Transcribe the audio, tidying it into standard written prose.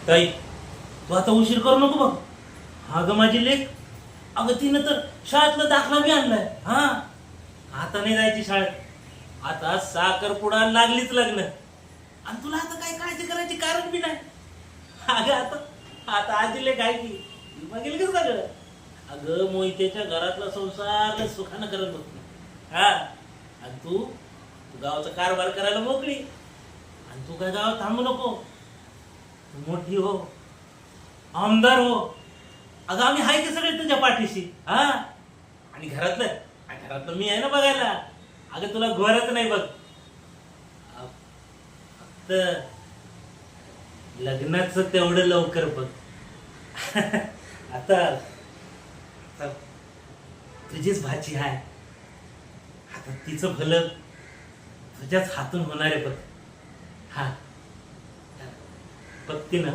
ताई, तू आता उशीर करू नको बघ. हा ग माझी लेक, अगं तिनं तर शाळेतला दाखला बी आणलाय. हा, आता नाही जायची शाळेत. आता साखरपुडा लागलीच लग्न. आणि तुला आता काय काळजी करायची कारण बी नाही. अगं आता आता आजीले काय की बघेल का सगळं. अगं मोहितेच्या घरातला संसार सुखानं करत बघ. हा, आणि तू गावाचा कारभार करायला मोकळी. आणि तू काय गावात थांबू नको. तू मोठी हो, आमदार हो. अगं आम्ही आहे की सगळे तुझ्या पाठीशी. हा, आणि घरातलं मी आहे ना बघायला. अगं तुला घरच नाही बघ, फक्त लग्नाचं तेवढं लवकर बघ. आता आता तुझीच भाची आहे. आता तिचं भलं तुझ्याच हातून होणार आहे बघ. हा, बघते ना.